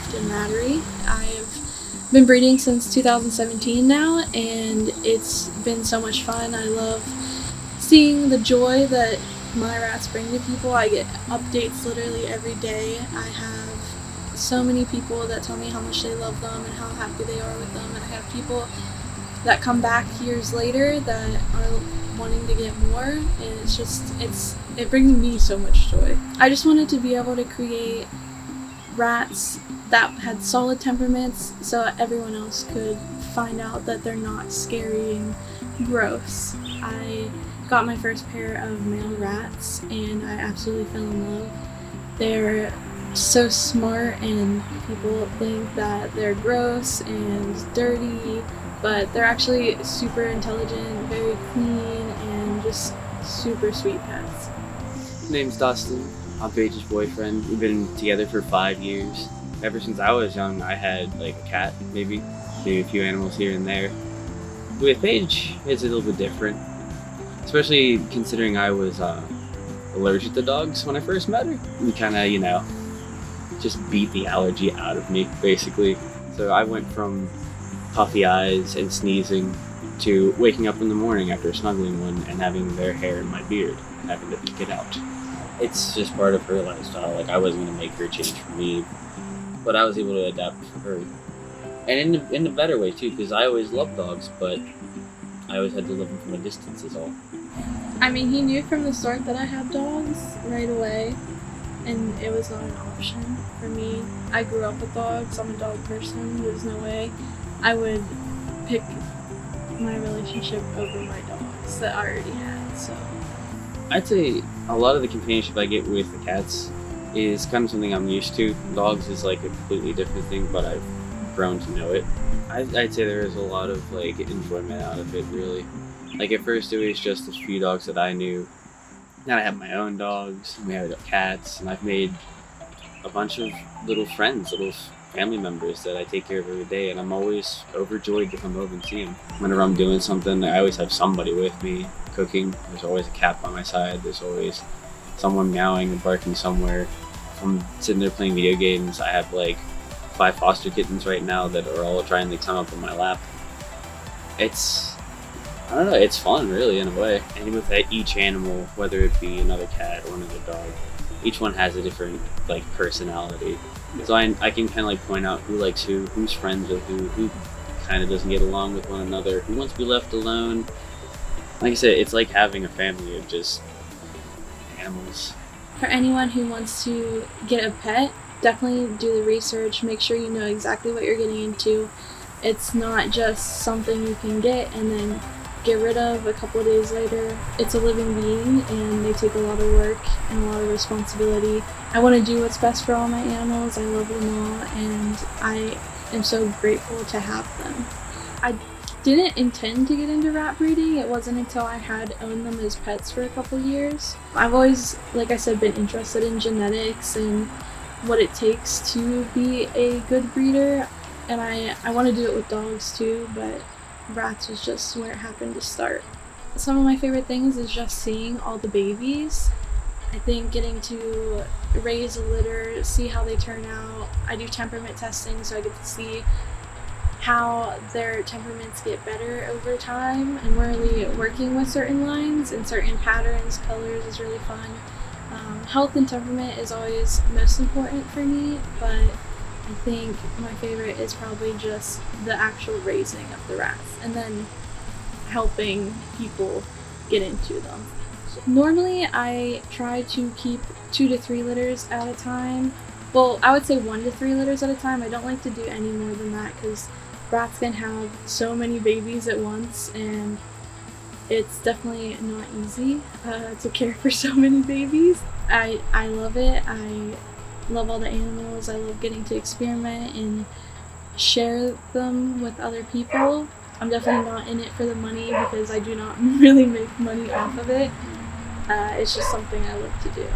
Riften Rattery. I've been breeding since 2017 now, and it's been so much fun. I love seeing the joy that my rats bring to people. I get updates literally every day. I have so many people that tell me how much they love them and how happy they are with them, and I have people that come back years later that are wanting to get more, and it brings me so much joy. I just wanted to be able to create rats that had solid temperaments so that everyone else could find out that they're not scary and gross. I got my first pair of male rats and I absolutely fell in love. They're so smart, and people think that they're gross and dirty, but they're actually super intelligent, very clean, and just super sweet pets. Name's Dustin. I'm Paige's boyfriend. We've been together for 5 years. Ever since I was young, I had like a cat, maybe a few animals here and there. With Paige, it's a little bit different, especially considering I was allergic to dogs when I first met her. We kind of, just beat the allergy out of me, basically. So I went from puffy eyes and sneezing to waking up in the morning after snuggling one and having their hair in my beard and having to pick it out. It's just part of her lifestyle. Like, I wasn't going to make her change for me, but I was able to adapt for her. And in a better way, too, because I always loved dogs, but I always had to love them from a distance is all. I mean, he knew from the start that I had dogs right away, and it was not an option for me. I grew up with dogs. I'm a dog person. There's no way I would pick my relationship over my dogs that I already had, so. I'd say a lot of the companionship I get with the cats is kind of something I'm used to. Dogs is like a completely different thing, but I've grown to know it. I'd say there is a lot of like enjoyment out of it, really. Like, at first it was just a few dogs that I knew. Now I have my own dogs, and we have cats, and I've made a bunch of little friends, little family members that I take care of every day, and I'm always overjoyed to come over and see them. Whenever I'm doing something, I always have somebody with me cooking. There's always a cat by my side. There's always someone meowing and barking somewhere. If I'm sitting there playing video games, I have like 5 foster kittens right now that are all trying to climb up on my lap. I don't know, it's fun, really, in a way. And with each animal, whether it be another cat or another dog, each one has a different like personality. So I can kind of like point out who likes who's friends with who kind of doesn't get along with one another, who wants to be left alone. Like I said, it's like having a family of just animals. For anyone who wants to get a pet, definitely do the research. Make sure you know exactly what you're getting into. It's not just something you can get and then get rid of a couple of days later. It's a living being, and they take a lot of work and a lot of responsibility. I want to do what's best for all my animals. I love them all, and I am so grateful to have them. I didn't intend to get into rat breeding. It wasn't until I had owned them as pets for a couple years. I've always, like I said, been interested in genetics and what it takes to be a good breeder, and I want to do it with dogs too, but rats was just where it happened to start. Some of my favorite things is just seeing all the babies. I think getting to raise a litter, see how they turn out. I do temperament testing, so I get to see how their temperaments get better over time, and we're really working with certain lines and certain patterns. Colors is really fun. Health and temperament is always most important for me, but I think my favorite is probably just the actual raising of the rats and then helping people get into them. Normally I try to keep 2 to 3 litters at a time. Well, I would say 1 to 3 litters at a time. I don't like to do any more than that because rats can have so many babies at once, and it's definitely not easy to care for so many babies. I love it. I love all the animals. I love getting to experiment and share them with other people. I'm definitely not in it for the money because I do not really make money off of it. It's just something I love to do.